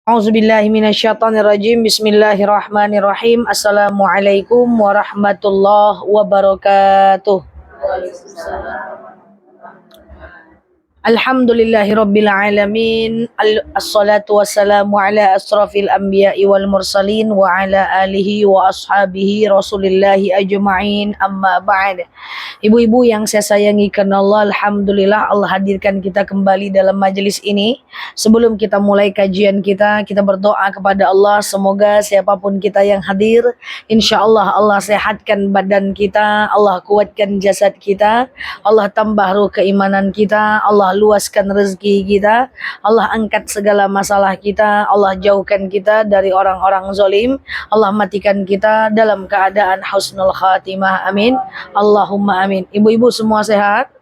A'udzubillahi minasyaitonirrajim. Bismillahirrahmanirrahim. Assalamualaikum warahmatullahi wabarakatuh. Alhamdulillahirabbil alamin. Assalatu wassalamu ala asrafil anbiya'i wal mursalin wa ala alihi wa ashabihi rasulillahi ajma'in. Amma ba'd. Ibu-ibu yang saya sayangi karena Allah, alhamdulillah Allah hadirkan kita kembali dalam majelis ini. Sebelum kita mulai kajian kita berdoa kepada Allah, semoga siapapun kita yang hadir, insyaallah Allah sehatkan badan kita, Allah kuatkan jasad kita, Allah tambah ruh keimanan kita, Allah luaskan rezeki kita, Allah angkat segala masalah kita, Allah jauhkan kita dari orang-orang zalim, Allah matikan kita dalam keadaan husnul khatimah. Amin. Allahumma amin. Ibu-ibu semua sehat?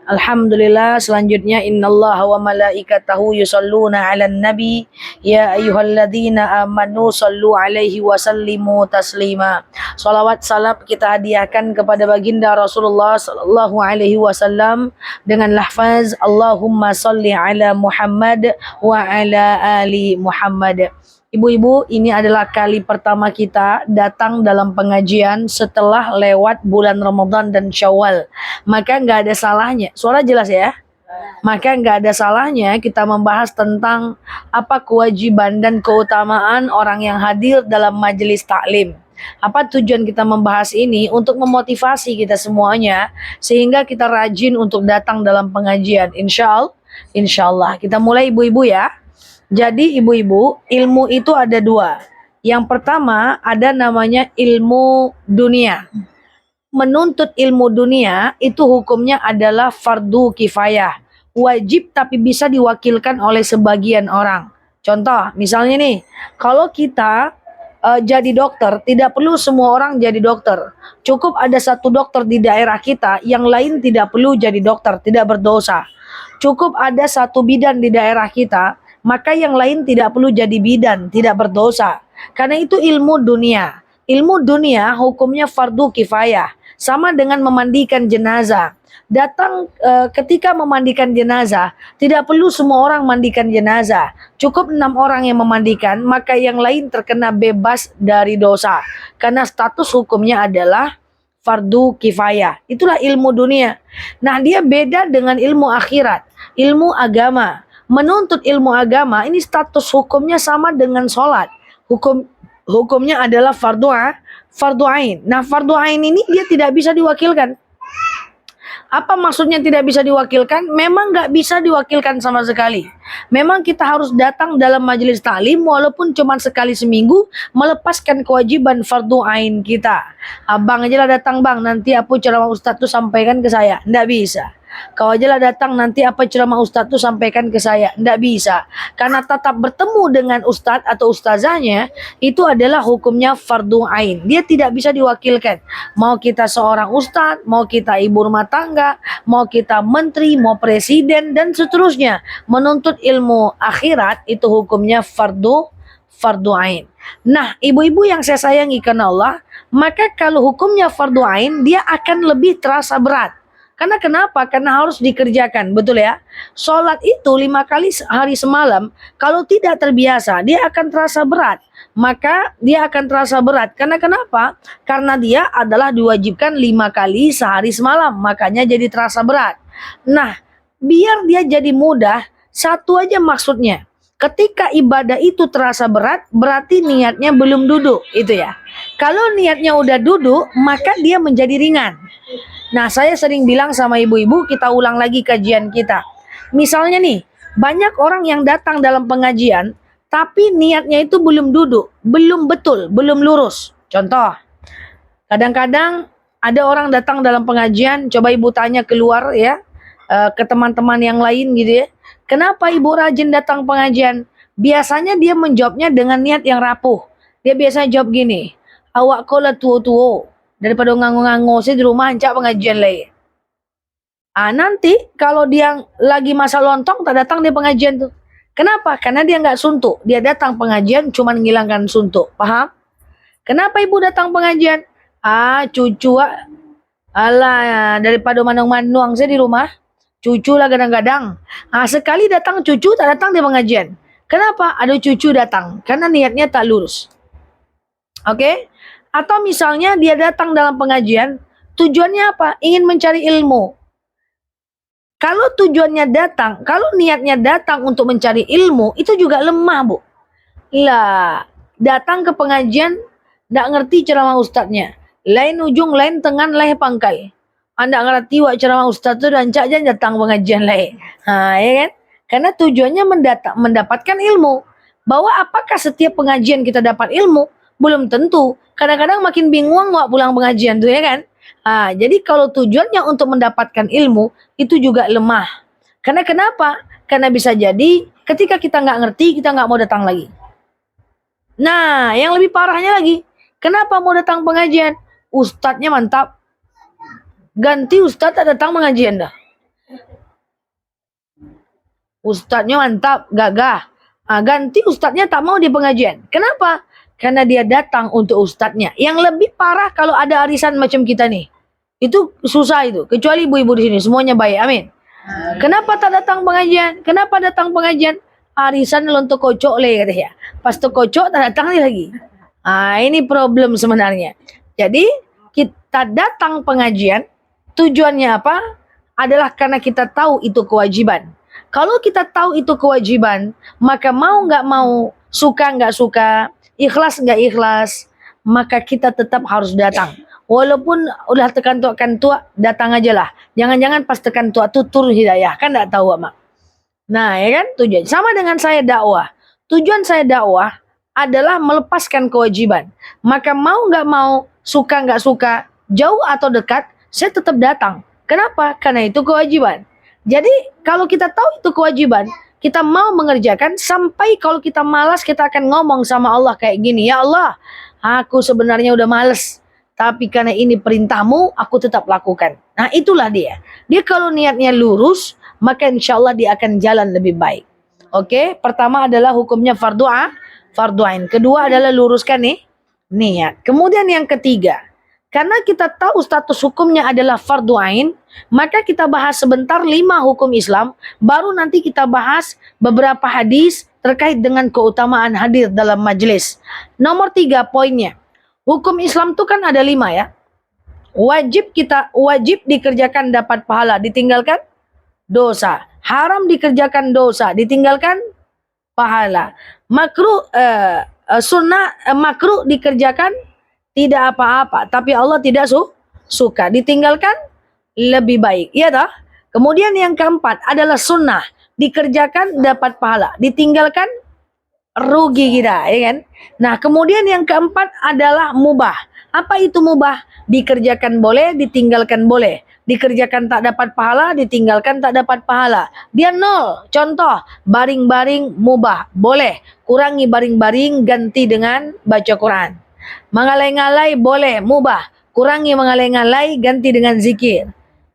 Alhamdulillah. Selanjutnya, innallaha wa malaikatahu yusalluna 'alan nabi ya ayyuhalladzina amanu sallu 'alaihi wa sallimu taslima. Salawat salam kita hadiahkan kepada baginda Rasulullah sallallahu alaihi wasallam dengan lafaz Allahumma salli ala Muhammad wa ala ali Muhammad. Ibu-ibu, ini adalah kali pertama kita datang dalam pengajian setelah lewat bulan Ramadan dan Syawal. Maka nggak ada salahnya, suara jelas ya? Maka nggak ada salahnya kita membahas tentang apa kewajiban dan keutamaan orang yang hadir dalam majelis taklim. Apa tujuan kita membahas ini? Untuk memotivasi kita semuanya sehingga kita rajin untuk datang dalam pengajian. Insyaallah. Kita mulai ibu-ibu ya. Jadi ibu-ibu, ilmu itu ada dua. Yang pertama ada namanya ilmu dunia. Menuntut ilmu dunia itu hukumnya adalah fardu kifayah. Wajib tapi bisa diwakilkan oleh sebagian orang. Contoh, misalnya nih, kalau kita jadi dokter, tidak perlu semua orang jadi dokter. Cukup ada satu dokter di daerah kita, yang lain tidak perlu jadi dokter, tidak berdosa. Cukup ada satu bidan di daerah kita, maka yang lain tidak perlu jadi bidan, tidak berdosa. Karena itu ilmu dunia. Ilmu dunia hukumnya fardu kifayah. Sama dengan memandikan jenazah. Datang ketika memandikan jenazah, tidak perlu semua orang mandikan jenazah. Cukup 6 orang yang memandikan, maka yang lain terkena bebas dari dosa. Karena status hukumnya adalah fardu kifayah. Itulah ilmu dunia. Nah, dia beda dengan ilmu akhirat, ilmu agama. Menuntut ilmu agama ini status hukumnya sama dengan sholat. Hukumnya adalah fardu ain. Nah, fardu ain ini dia tidak bisa diwakilkan. Apa maksudnya tidak bisa diwakilkan? Memang nggak bisa diwakilkan sama sekali. Memang kita harus datang dalam majelis taklim walaupun cuma sekali seminggu, melepaskan kewajiban fardu ain kita. Abang aja lah datang bang, nanti apa ceramah ustadz tuh sampaikan ke saya. Nggak bisa. Kau aja lah datang, nanti apa ceramah ustadz tuh sampaikan ke saya. Nggak bisa. Karena tetap bertemu dengan ustadz atau ustazahnya, itu adalah hukumnya fardu ain. Dia tidak bisa diwakilkan. Mau kita seorang ustadz, mau kita ibu rumah tangga, mau kita menteri, mau presiden, dan seterusnya. Menuntut ilmu akhirat, itu hukumnya fardu ain. Nah, ibu-ibu yang saya sayangi karena Allah, maka kalau hukumnya fardu ain, dia akan lebih terasa berat. Karena kenapa? Karena harus dikerjakan, betul ya? Sholat itu 5 kali sehari semalam, kalau tidak terbiasa, dia akan terasa berat. Maka dia akan terasa berat. Karena kenapa? Karena dia adalah diwajibkan 5 kali sehari semalam, makanya jadi terasa berat. Nah, biar dia jadi mudah, satu aja maksudnya. Ketika ibadah itu terasa berat, berarti niatnya belum duduk, itu ya. Kalau niatnya udah duduk, maka dia menjadi ringan. Nah, saya sering bilang sama ibu-ibu, kita ulang lagi kajian kita. Misalnya nih, banyak orang yang datang dalam pengajian, tapi niatnya itu belum duduk, belum betul, belum lurus. Contoh, kadang-kadang ada orang datang dalam pengajian, coba ibu tanya keluar ya, ke teman-teman yang lain gitu ya. Kenapa ibu rajin datang pengajian? Biasanya dia menjawabnya dengan niat yang rapuh. Dia biasanya jawab gini, awak kau lah tua-tua. Daripada nganggo-nganggo sih di rumah ancak pengajian lain. Nanti kalau dia lagi masa lontong tak datang di pengajian tuh. Kenapa? Karena dia nggak suntuk. Dia datang pengajian cuma menghilangkan suntuk. Paham? Kenapa ibu datang pengajian? Cucu alah daripada manung-manung saya di rumah. Cucu lah kadang-kadang. Sekali datang cucu tak datang di pengajian. Kenapa? Ada cucu datang, karena niatnya tak lurus. Oke? Atau misalnya dia datang dalam pengajian, tujuannya apa? Ingin mencari ilmu. Kalau tujuannya datang, kalau niatnya datang untuk mencari ilmu, itu juga lemah, Bu. Lah, datang ke pengajian, nggak ngerti ceramah ustadznya. Lain ujung, lain tengah, lain pangkai. Anda ngerti wak ceramah ustadz itu dan cak datang pengajian lain. Ya kan? Karena tujuannya mendapatkan ilmu. Bahwa apakah setiap pengajian kita dapat ilmu? Belum tentu. Kadang-kadang makin bingung wak pulang pengajian tuh ya kan? Jadi kalau tujuannya untuk mendapatkan ilmu, itu juga lemah. Karena kenapa? Karena bisa jadi ketika kita nggak ngerti, kita nggak mau datang lagi. Nah, yang lebih parahnya lagi, kenapa mau datang pengajian? Ustadznya mantap. Ganti ustadz tak datang pengajian dah. Ustadznya mantap, gagah. Ganti ustadznya tak mau di pengajian. Kenapa? Karena dia datang untuk ustadznya. Yang lebih parah kalau ada arisan macam kita nih. Itu susah itu. Kecuali ibu-ibu di sini, semuanya baik. Amin. Kenapa tak datang pengajian? Kenapa datang pengajian? Arisan lontok kocok le katanya. Pas tu kocok tak datang lagi. Ini problem sebenarnya. Jadi kita datang pengajian, tujuannya apa? Adalah karena kita tahu itu kewajiban. Kalau kita tahu itu kewajiban, maka mau nggak mau, suka nggak suka, ikhlas nggak ikhlas, maka kita tetap harus datang. Walaupun udah tekan tua, datang aja lah. Jangan-jangan pas tekan tua tuh turun hidayah, kan nggak tahu mak. Nah ya kan tujuan. Sama dengan saya dakwah. Tujuan saya dakwah adalah melepaskan kewajiban. Maka mau nggak mau, suka nggak suka, jauh atau dekat, saya tetap datang. Kenapa? Karena itu kewajiban. Jadi kalau kita tahu itu kewajiban, kita mau mengerjakan sampai kalau kita malas kita akan ngomong sama Allah kayak gini, ya Allah, aku sebenarnya udah males. Tapi karena ini perintahmu, aku tetap lakukan. Nah itulah dia. Dia kalau niatnya lurus, maka insya Allah dia akan jalan lebih baik. Oke, pertama adalah hukumnya fardu ain. Kedua adalah luruskan nih niat. Kemudian yang ketiga, karena kita tahu status hukumnya adalah fardu ain, maka kita bahas sebentar 5 hukum Islam, baru nanti kita bahas beberapa hadis terkait dengan keutamaan hadir dalam majelis. Nomor 3 poinnya. Hukum Islam itu kan ada 5 ya. Wajib dikerjakan dapat pahala, ditinggalkan dosa. Haram dikerjakan dosa, ditinggalkan pahala. Makruh makruh dikerjakan tidak apa-apa, tapi Allah tidak suka, ditinggalkan lebih baik. Ya toh? Kemudian yang keempat adalah sunnah, dikerjakan dapat pahala, ditinggalkan rugi kita, ya kan? Nah, kemudian yang keempat adalah mubah. Apa itu mubah? Dikerjakan boleh, ditinggalkan boleh. Dikerjakan tak dapat pahala, ditinggalkan tak dapat pahala. Dia 0. Contoh, baring-baring mubah, boleh. Kurangi baring-baring, ganti dengan baca Quran. Mengalai-ngalai boleh, mubah. Kurangi mengalai-ngalai, ganti dengan zikir.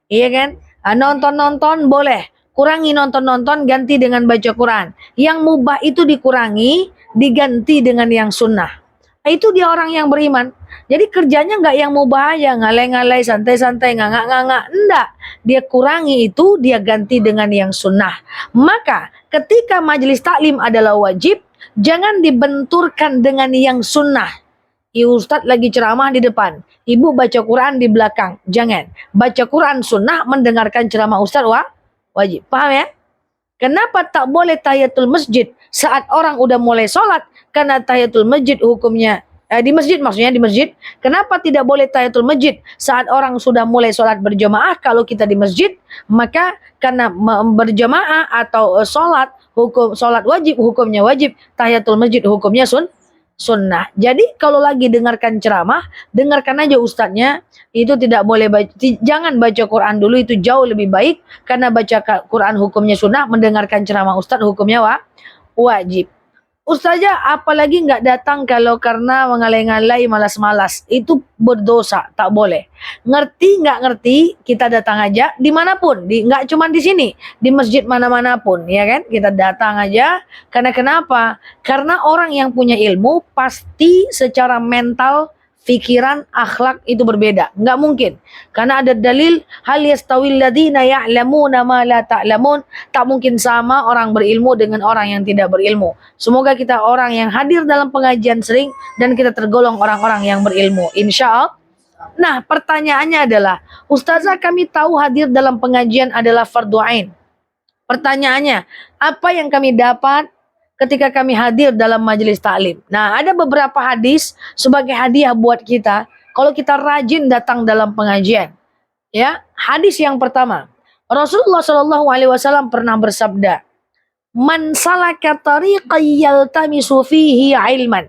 Iya kan? Nonton-nonton boleh. Kurangi nonton-nonton, ganti dengan baca Quran. Yang mubah itu dikurangi, diganti dengan yang sunnah. Itu dia orang yang beriman. Jadi kerjanya nggak yang mubah aja, ngalai-ngalai, santai-santai, ngangak-ngangak. Enggak. Dia kurangi itu, dia ganti dengan yang sunnah. Maka ketika majelis taklim adalah wajib, jangan dibenturkan dengan yang sunnah. Ustadz lagi ceramah di depan, ibu baca Quran di belakang. Jangan. Baca Quran sunnah, mendengarkan ceramah Ustadz wajib. Paham ya? Kenapa tak boleh tahiyatul masjid saat orang udah mulai sholat? Karena tahiyatul masjid hukumnya, di masjid maksudnya di masjid. Kenapa tidak boleh tahiyatul masjid saat orang sudah mulai sholat berjamaah? Kalau kita di masjid, maka karena berjamaah atau sholat wajib hukumnya wajib, tahiyatul masjid hukumnya sunnah. Jadi kalau lagi dengarkan ceramah, dengarkan aja ustadznya. Itu tidak boleh jangan baca Quran dulu, itu jauh lebih baik. Karena baca Quran hukumnya sunnah, mendengarkan ceramah ustadz hukumnya wajib. Ustazah apalagi nggak datang kalau karena mengalai-ngalai, malas-malas. Itu berdosa, tak boleh. Ngerti nggak ngerti, kita datang aja dimanapun. Nggak cuma di sini, di masjid mana-mana pun, ya kan? Kita datang aja. Karena kenapa? Karena orang yang punya ilmu pasti secara mental, pikiran, akhlak itu berbeda. Nggak mungkin. Karena ada dalil, hal yastawil ladzina ya'lamuna ma la ta'lamun. Tak mungkin sama orang berilmu dengan orang yang tidak berilmu. Semoga kita orang yang hadir dalam pengajian sering dan kita tergolong orang-orang yang berilmu. Insya Allah. Nah, pertanyaannya adalah, Ustazah kami tahu hadir dalam pengajian adalah fardu ain. Pertanyaannya, apa yang kami dapat ketika kami hadir dalam majelis taklim? Nah, ada beberapa hadis sebagai hadiah buat kita kalau kita rajin datang dalam pengajian. Ya, hadis yang pertama, Rasulullah Shallallahu Alaihi Wasallam pernah bersabda, "Man salaka tariqan yaltamisu fihi ilman."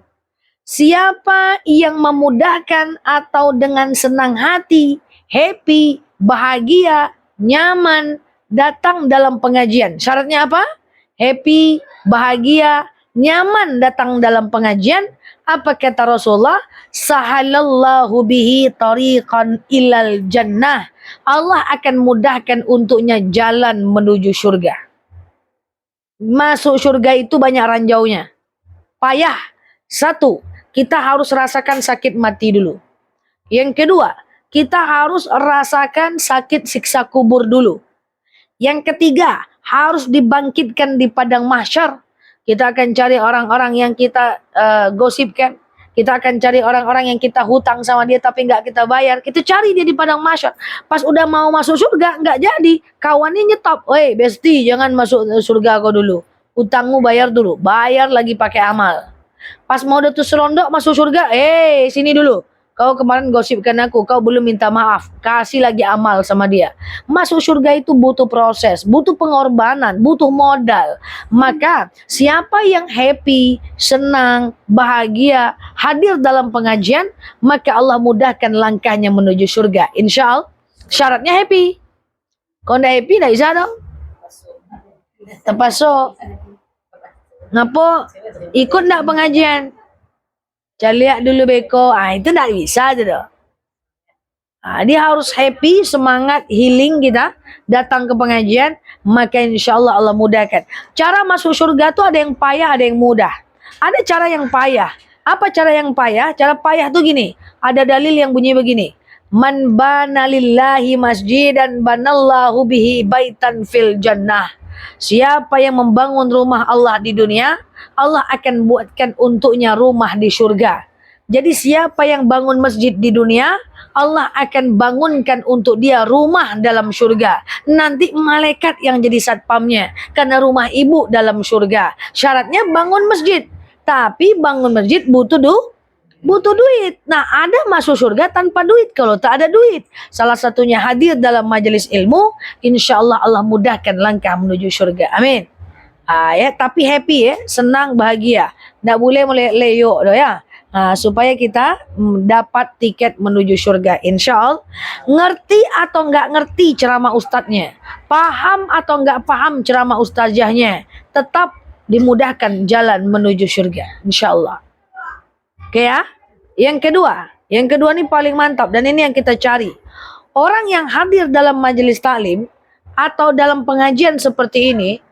Siapa yang memudahkan atau dengan senang hati, happy, bahagia, nyaman datang dalam pengajian. Syaratnya apa? Happy, bahagia, nyaman datang dalam pengajian. Apa kata Rasulullah? Sahalallahu bihi tariqan ilal jannah. Allah akan mudahkan untuknya jalan menuju surga. Masuk surga itu banyak ranjaunya. Payah. Satu, kita harus rasakan sakit mati dulu. Yang kedua, kita harus rasakan sakit siksa kubur dulu. Yang ketiga, harus dibangkitkan di padang mahsyar. Kita akan cari orang-orang yang kita gosipkan. Kita akan cari orang-orang yang kita hutang sama dia tapi nggak kita bayar. Kita cari dia di padang mahsyar. Pas udah mau masuk surga, nggak jadi. Kawannya nyetop. Woi, besti, jangan masuk surga kau dulu. Utangmu bayar dulu. Bayar lagi pakai amal. Pas mau udah tuh serondok masuk surga, sini dulu. Kau kemarin gosipkan aku, kau belum minta maaf. Kasih lagi amal sama dia. Masuk surga itu butuh proses, butuh pengorbanan, butuh modal. Maka siapa yang happy, senang, bahagia, hadir dalam pengajian, maka Allah mudahkan langkahnya menuju surga. Insya Allah. Syaratnya happy. Kalau nggak happy, nggak bisa dong. Terpasuk. Ngapo ikut ndak pengajian? Cari dulu beko. Itu ndak bisa tuh. Dia harus happy, semangat, healing kita datang ke pengajian, maka insya Allah Allah mudahkan. Cara masuk surga tuh ada yang payah, ada yang mudah. Ada cara yang payah. Apa cara yang payah? Cara payah tuh gini. Ada dalil yang bunyi begini. Man bana lillahi masjidan banallahu bihi baitan fil jannah. Siapa yang membangun rumah Allah di dunia, Allah akan buatkan untuknya rumah di surga. Jadi siapa yang bangun masjid di dunia, Allah akan bangunkan untuk dia rumah dalam surga. Nanti malaikat yang jadi satpamnya, karena rumah ibu dalam surga. Syaratnya bangun masjid. Tapi bangun masjid butuh duit. Nah, ada masuk surga tanpa duit kalau tak ada duit. Salah satunya hadir dalam majelis ilmu, insya Allah Allah mudahkan langkah menuju surga. Amin. Tapi happy ya, senang, bahagia. Nggak boleh leyok doh ya. Supaya kita dapat tiket menuju surga. Insya Allah. Ngerti atau nggak ngerti ceramah ustadznya, paham atau nggak paham ceramah ustazahnya, tetap dimudahkan jalan menuju surga. Insya Allah. Oke ya. Yang kedua ini paling mantap dan ini yang kita cari. Orang yang hadir dalam majelis taklim atau dalam pengajian seperti ini,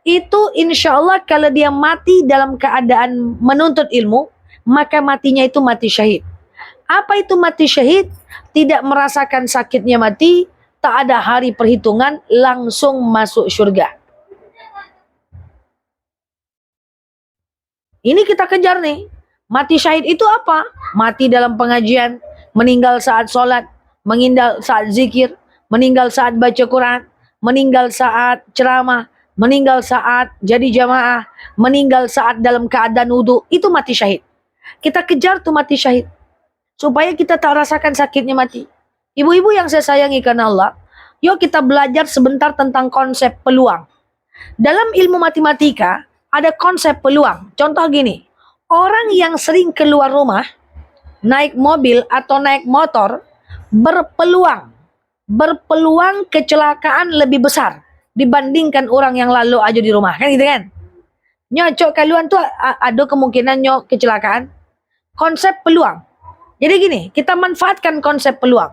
itu insya Allah kalau dia mati dalam keadaan menuntut ilmu, maka matinya itu mati syahid. Apa itu mati syahid? Tidak merasakan sakitnya mati, tak ada hari perhitungan, langsung masuk surga. Ini kita kejar nih. Mati syahid itu apa? Mati dalam pengajian, meninggal saat sholat, meninggal saat zikir, meninggal saat baca Quran, meninggal saat ceramah, meninggal saat jadi jamaah, meninggal saat dalam keadaan wudhu. Itu mati syahid. Kita kejar tuh mati syahid. Supaya kita tak rasakan sakitnya mati. Ibu-ibu yang saya sayangi karena Allah, yuk kita belajar sebentar tentang konsep peluang. Dalam ilmu matematika, ada konsep peluang. Contoh gini. Orang yang sering keluar rumah, naik mobil atau naik motor, berpeluang kecelakaan lebih besar dibandingkan orang yang lalu aja di rumah. Kan gitu kan? Nyocok kaluan tuh ada kemungkinan nyok kecelakaan. Konsep peluang. Jadi gini, kita manfaatkan konsep peluang.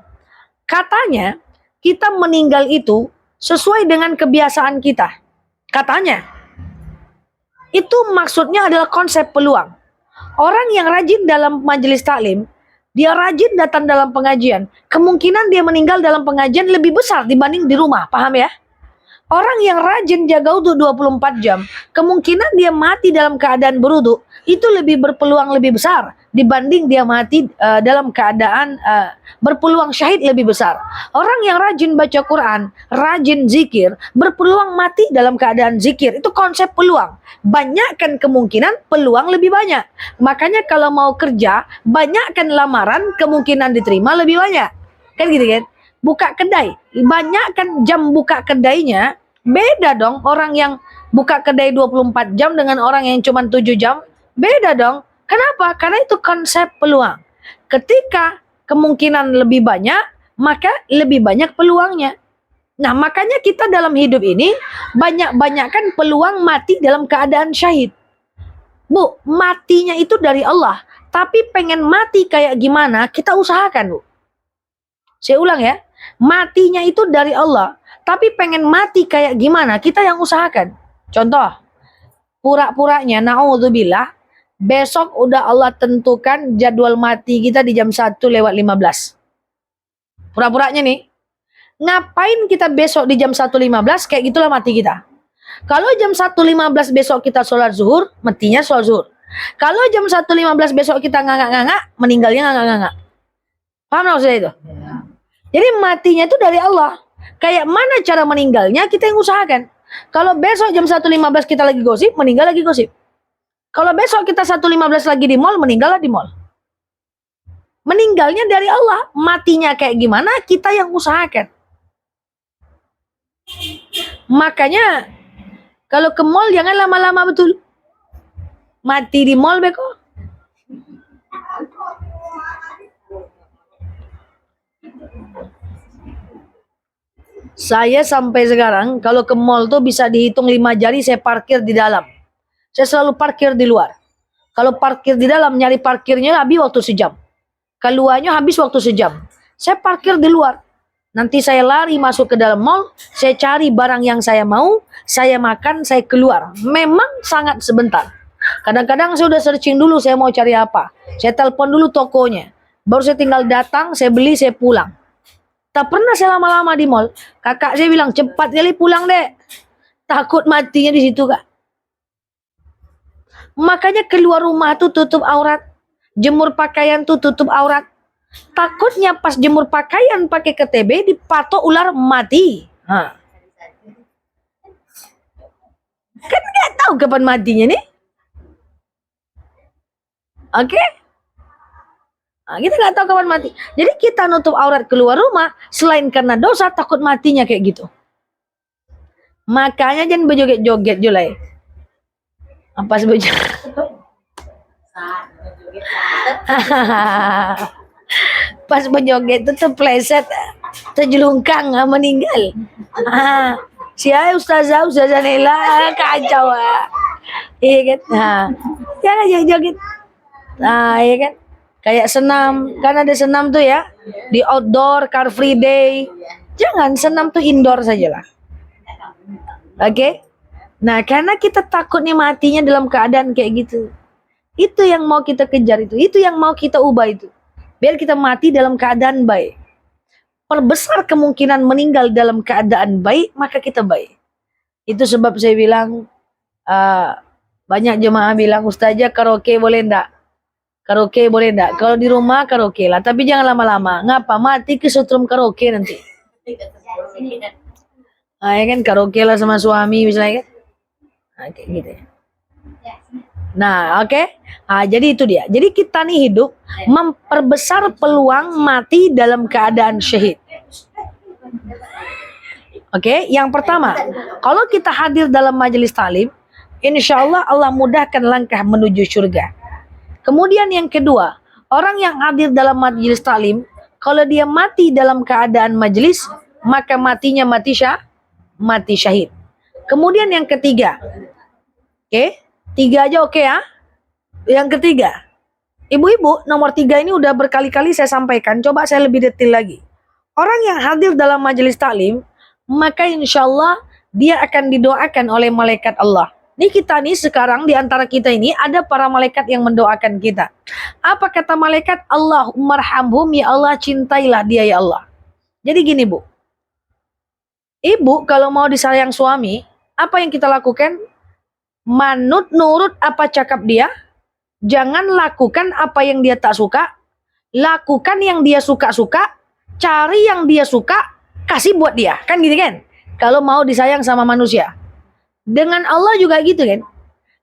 Katanya, kita meninggal itu sesuai dengan kebiasaan kita. Katanya. Itu maksudnya adalah konsep peluang. Orang yang rajin dalam majelis taklim, dia rajin datang dalam pengajian, kemungkinan dia meninggal dalam pengajian lebih besar dibanding di rumah. Paham ya? Orang yang rajin jaga wudhu 24 jam, kemungkinan dia mati dalam keadaan berwudhu itu lebih berpeluang lebih besar dibanding dia mati dalam keadaan berpeluang syahid lebih besar. Orang yang rajin baca Quran, rajin zikir, berpeluang mati dalam keadaan zikir. Itu konsep peluang. Banyakkan kemungkinan, peluang lebih banyak. Makanya kalau mau kerja, banyakkan lamaran, kemungkinan diterima lebih banyak. Kan gitu kan? Buka kedai, banyakkan jam buka kedainya. Beda dong orang yang buka kedai 24 jam dengan orang yang cuma 7 jam. Beda dong. Kenapa? Karena itu konsep peluang. Ketika kemungkinan lebih banyak, maka lebih banyak peluangnya. Nah, makanya kita dalam hidup ini banyak-banyakkan peluang mati dalam keadaan syahid. Bu, matinya itu dari Allah. Tapi pengen mati kayak gimana, kita usahakan, Bu. Saya ulang ya. Matinya itu dari Allah. Tapi pengen mati kayak gimana, kita yang usahakan. Contoh, pura-puranya, na'udzubillah, besok udah Allah tentukan jadwal mati kita di jam 1:15. Pura-puranya nih, ngapain kita besok di jam 1:15, kayak gitulah mati kita. Kalau jam 1:15 besok kita sholat zuhur, matinya sholat zuhur. Kalau jam 1:15 besok kita ngangak-ngangak, meninggalnya ngangak-ngangak. Paham maksudnya itu? Jadi matinya itu dari Allah. Kayak mana cara meninggalnya, kita yang usahakan. Kalau besok jam 1:15 kita lagi gosip, meninggal lagi gosip. Kalau besok kita 1:15 lagi di mall, meninggal di mall. Meninggalnya dari Allah. Matinya kayak gimana, kita yang usahakan. Makanya kalau ke mall jangan lama-lama betul. Mati di mall beko. Saya sampai sekarang kalau ke mall tuh bisa dihitung 5 jari saya parkir di dalam. Saya selalu parkir di luar. Kalau parkir di dalam nyari parkirnya habis waktu sejam. Keluarnya habis waktu sejam. Saya parkir di luar. Nanti saya lari masuk ke dalam mall, saya cari barang yang saya mau, saya makan, saya keluar. Memang sangat sebentar. Kadang-kadang saya udah searching dulu saya mau cari apa. Saya telepon dulu tokonya. Baru saya tinggal datang, saya beli, saya pulang. Tak pernah saya lama-lama di mall. Kakak saya bilang, cepat kali pulang dek. Takut matinya di situ, Kak. Makanya keluar rumah tuh tutup aurat. Jemur pakaian tuh tutup aurat. Takutnya pas jemur pakaian pakai KTB dipatok ular mati. Kan nggak tahu kapan matinya nih. Oke? Kita nggak tahu kapan mati. Jadi kita nutup aurat keluar rumah selain karena dosa, takut matinya kayak gitu. Makanya jangan berjoget-joget Julai. Apa sebenarnya? Pas berjoget itu terpleset, terjelungkang, meninggal. Siapa ustazah Nela kacau. Iya kan? Jangan joget-joget. Iya kan? Kayak senam, kan ada senam tuh ya, di outdoor, car free day. Jangan, senam tuh indoor sajalah. Oke? Nah, karena kita takut nih matinya dalam keadaan kayak gitu. Itu yang mau kita kejar itu yang mau kita ubah itu. Biar kita mati dalam keadaan baik. Perbesar kemungkinan meninggal dalam keadaan baik, maka kita baik. Itu sebab saya bilang, banyak jemaah bilang, Ustazah karaoke boleh enggak? Karaoke boleh enggak? Kalau di rumah karaoke lah, tapi jangan lama-lama. Ngapa? Mati kesetrum karaoke nanti. Ya kan, karaoke lah sama suami misalnya kan. Kayak gitu ya. Nah, oke. Jadi itu dia. Jadi kita nih hidup memperbesar peluang mati dalam keadaan syahid. Oke, yang pertama, kalau kita hadir dalam majelis talim, insya Allah mudahkan langkah menuju surga. Kemudian yang kedua, orang yang hadir dalam majelis talim, kalau dia mati dalam keadaan majelis, maka matinya mati syahid. Kemudian yang ketiga, oke, 3 aja oke ya. Yang ketiga, ibu-ibu, nomor 3 ini udah berkali-kali saya sampaikan, coba saya lebih detail lagi. Orang yang hadir dalam majelis taklim, maka insya Allah dia akan didoakan oleh malaikat Allah. Nih kita nih sekarang di antara kita ini ada para malaikat yang mendoakan kita. Apa kata malaikat? Allahummarhamhum, ya Allah cintailah dia ya Allah. Jadi gini Bu, ibu kalau mau disayang suami, apa yang kita lakukan? Manut nurut apa cakap dia, jangan lakukan apa yang dia tak suka, lakukan yang dia suka-suka, cari yang dia suka, kasih buat dia. Kan gitu kan? Kalau mau disayang sama manusia. Dengan Allah juga gitu kan?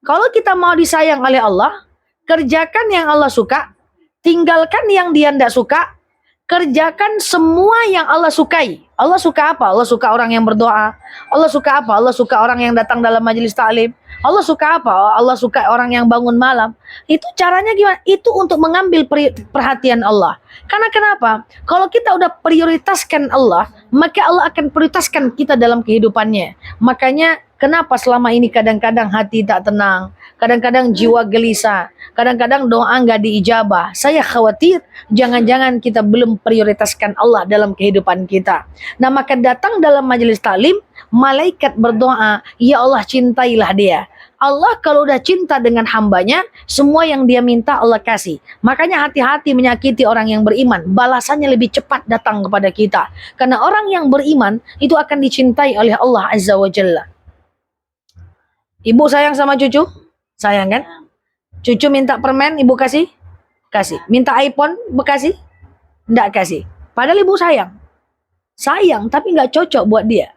Kalau kita mau disayang oleh Allah, kerjakan yang Allah suka, tinggalkan yang dia tidak suka, kerjakan semua yang Allah sukai. Allah suka apa? Allah suka orang yang berdoa. Allah suka apa? Allah suka orang yang datang dalam majelis taklim. Allah suka apa? Allah suka orang yang bangun malam. Itu caranya gimana? Itu untuk mengambil perhatian Allah. Karena kenapa? Kalau kita udah prioritaskan Allah, maka Allah akan prioritaskan kita dalam kehidupannya. Makanya kenapa selama ini kadang-kadang hati tak tenang, kadang-kadang jiwa gelisah, kadang-kadang doa nggak diijabah. Saya khawatir jangan-jangan kita belum prioritaskan Allah dalam kehidupan kita. Nah maka datang dalam majelis taklim, malaikat berdoa, ya Allah cintailah dia. Allah kalau udah cinta dengan hambanya, semua yang dia minta Allah kasih. Makanya hati-hati menyakiti orang yang beriman. Balasannya lebih cepat datang kepada kita. Karena orang yang beriman itu akan dicintai oleh Allah Azza wa Jalla. Ibu sayang sama cucu? Sayang kan? Cucu minta permen, ibu kasih? Kasih. Minta iPhone, ibu kasih? Nggak kasih. Padahal ibu sayang. Sayang, tapi nggak cocok buat dia.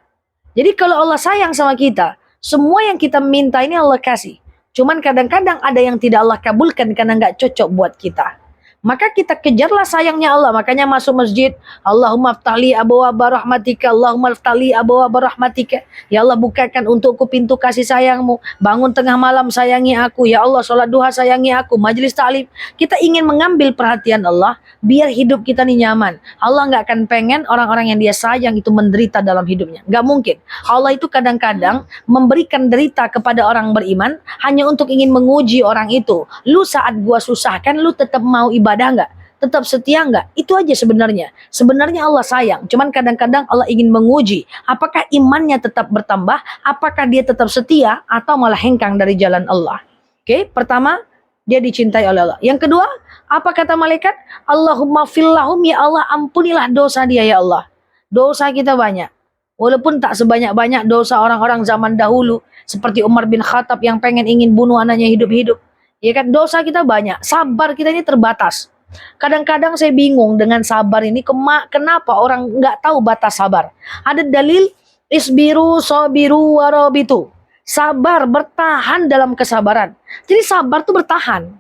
Jadi kalau Allah sayang sama kita, semua yang kita minta ini Allah kasih. Cuman kadang-kadang ada yang tidak Allah kabulkan karena nggak cocok buat kita. Maka kita kejarlah sayangnya Allah. Makanya masuk masjid, Allahumma ftahli abwaaba rahmatika, Allahumma ftahli abwaaba rahmatika. Ya Allah bukakan untukku pintu kasih sayangmu. Bangun tengah malam sayangi aku. Ya Allah sholat duha sayangi aku. Majelis taklim. Kita ingin mengambil perhatian Allah biar hidup kita nih nyaman. Allah nggak akan pengen orang-orang yang dia sayang itu menderita dalam hidupnya. Nggak mungkin. Allah itu kadang-kadang memberikan derita kepada orang beriman hanya untuk ingin menguji orang itu. Lu saat gua susahkan, lu tetap mau ibadah nggak? Tetap setia nggak? Itu aja sebenarnya. Sebenarnya Allah sayang. Cuman kadang-kadang Allah ingin menguji. Apakah imannya tetap bertambah? Apakah dia tetap setia? Atau malah hengkang dari jalan Allah? Oke, pertama, dia dicintai oleh Allah. Yang kedua, apa kata malaikat? Allahumma fillahum, ya Allah ampunilah dosa dia ya Allah. Dosa kita banyak. Walaupun tak sebanyak-banyak dosa orang-orang zaman dahulu. Seperti Umar bin Khattab yang ingin bunuh anaknya hidup-hidup. Ya kan, dosa kita banyak, sabar kita ini terbatas. Kadang-kadang saya bingung dengan sabar ini, kenapa orang nggak tahu batas sabar. Ada dalil isbiru sobiru warobitu. Sabar, bertahan dalam kesabaran. Jadi sabar tuh bertahan.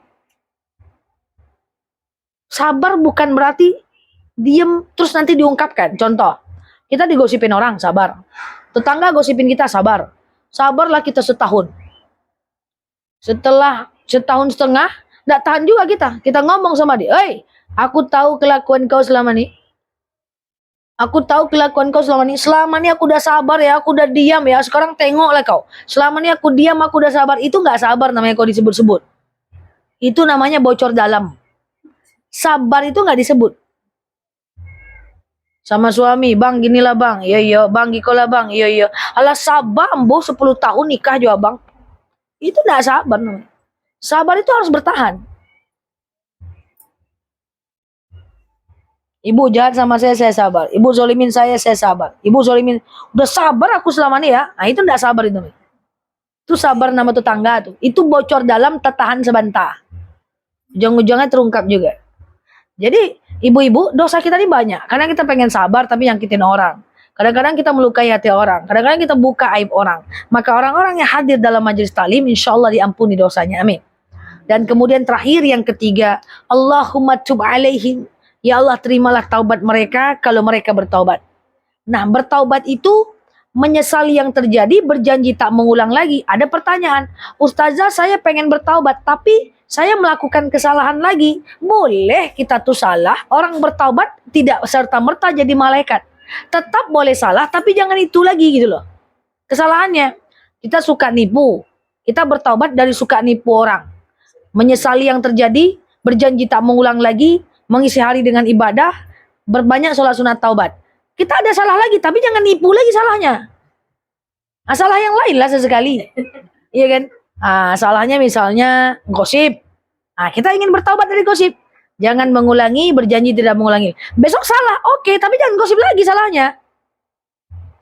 Sabar bukan berarti diem terus nanti diungkapkan. Contoh, kita digosipin orang, sabar. Tetangga gosipin kita, sabar. Sabarlah kita setahun. Setelah setahun setengah, nggak tahan juga kita ngomong sama dia, hei, aku tahu kelakuan kau selama ini, selama ini aku udah sabar ya, aku udah diam ya, sekarang tengoklah kau, selama ini aku diam, aku udah sabar. Itu nggak sabar namanya kau disebut-sebut, itu namanya bocor dalam. Sabar itu nggak disebut. Sama suami, bang ginilah bang, iya bang gikolah bang, iya alah sabar ambo 10 tahun nikah juga bang, itu nggak sabar namanya. Sabar itu harus bertahan. Ibu jahat sama saya sabar. Ibu zolimin saya sabar. Ibu zolimin, udah sabar aku selama ini ya. Nah itu enggak sabar itu. Itu sabar nama tetangga tuh. Itu bocor dalam, tertahan sebentar. Ujung-ujungnya terungkap juga. Jadi ibu-ibu, dosa kita ini banyak. Karena kita pengen sabar tapi nyakitin orang. Kadang-kadang kita melukai hati orang. Kadang-kadang kita buka aib orang. Maka orang-orang yang hadir dalam majelis taklim, insya Allah diampuni dosanya. Amin. Dan kemudian terakhir yang ketiga, Allahumma tub alaihim. Ya Allah terimalah taubat mereka kalau mereka bertaubat. Nah bertaubat itu menyesali yang terjadi, berjanji tak mengulang lagi. Ada pertanyaan, Ustazah saya pengen bertaubat tapi saya melakukan kesalahan lagi. Boleh kita tuh salah, orang bertaubat tidak serta-merta jadi malaikat. Tetap boleh salah tapi jangan itu lagi gitu loh. Kesalahannya, kita suka nipu. Kita bertaubat dari suka nipu orang. Menyesali yang terjadi, berjanji tak mengulang lagi, mengisi hari dengan ibadah, berbanyak sholat sunat taubat. Kita ada salah lagi, tapi jangan nipu lagi salahnya. Salah yang lain lah sesekali. Iya kan? Salahnya misalnya gosip. Kita ingin bertaubat dari gosip. Jangan mengulangi, berjanji tidak mengulangi. Besok salah, oke, tapi jangan gosip lagi salahnya.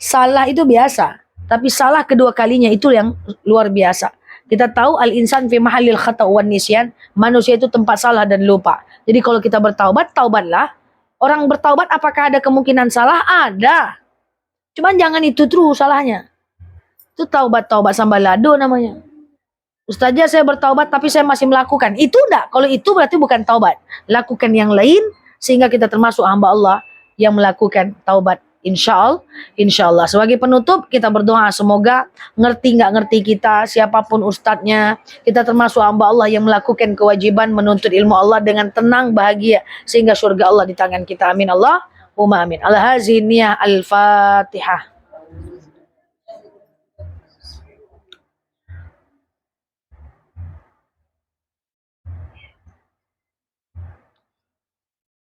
Salah itu biasa, tapi salah kedua kalinya itu yang luar biasa. Kita tahu al-insan fi mahallil khata' wan nisyan, manusia itu tempat salah dan lupa. Jadi kalau kita bertaubat, taubatlah. Orang bertaubat apakah ada kemungkinan salah? Ada. Cuman jangan itu terus salahnya. Itu taubat-taubat sambalado namanya. Ustazah saya bertaubat tapi saya masih melakukan. Itu enggak. Kalau itu berarti bukan taubat. Lakukan yang lain sehingga kita termasuk hamba Allah yang melakukan taubat. Insya Allah. Sebagai penutup kita berdoa semoga ngerti nggak ngerti kita, siapapun ustadznya, kita termasuk hamba Allah yang melakukan kewajiban menuntut ilmu Allah dengan tenang, bahagia sehingga surga Allah di tangan kita. Amin Allahumma amin. Al-haziniyah al-Fatihah.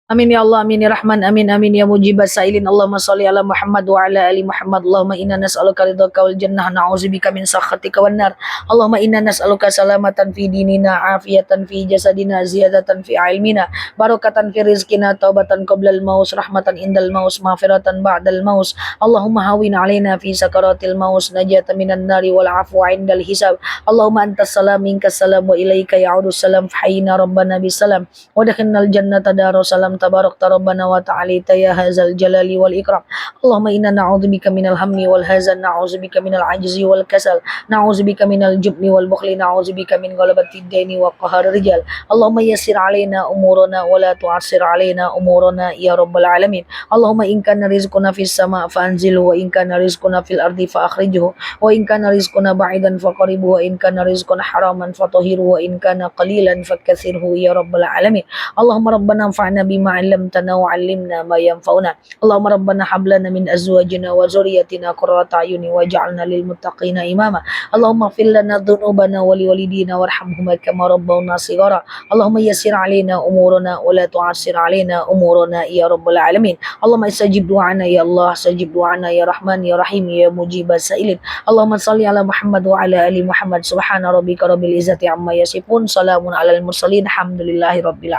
Amin ya Allah, amin ya Rahman, amin amin ya mujibas sailin. Allahumma salli ala Muhammad wa ala ali Muhammad. Allahumma inna nas'aluka ridhaka wal jannah, na'udzubika min sakhatika wan nar. Allahumma inna nas'aluka salamatan fi dinina, afiyatan fi jasadina, ziyadatan fi ilmina, barakatan fi rizqina, taubatan qablal maus, rahmatan indal maus, maghfiratan ba'dal maus. Allahumma hawin alaina fi sakaratil maus, najatan minan nari wal afwa indal hisab. Allahumma antas salam minkas salam wa ilaika ya'udus salam, fahyina rabbana bisalam wa dakhalnal jannata darussalam. Tabarak rabbana wa ta'ala ya hazal jalali wal ikram. Allahumma inna na'udzubika minal hammi wal hazan, na'udzubika minal ajzi wal kasal, na'udzubika minal jubni wal bukhli, na'udzubika min ghalabatid daini wa qahar rijal. Allahumma yassir alaina umurana wa la tu'assir alaina umurana ya rabbal alamin. Allahumma in kana rizquna fis sama' fanzilhu wa in kana rizquna fil ardi fa akhrijhu wa in kana rizquna ba'idan fa qaribhu wa in kana rizquna haraman fatahhirhu wa in kana qalilan fakathirhu ya rabbal alamin. Allahumma rabbana anfa'na bima علمتنا وعلمنا ما ينفعنا. اللهم ربنا هب لنا من ازواجنا وذريتنا قرة اعين واجعلنا للمتقين اماما. اللهم اغفر لنا ذنوبنا ولوالدينا وارحمهما كما ربونا صغارا. اللهم يسر علينا امورنا ولا تعسر علينا امورنا يا رب العالمين. اللهم استجب دعانا يا الله، استجب دعانا يا رحمن يا رحيم يا مجيب السائلين. اللهم صل على محمد وعلى ال محمد. سبحان ربك رب العزة عما يصفون، سلام على المرسلين، الحمد لله رب العالمين.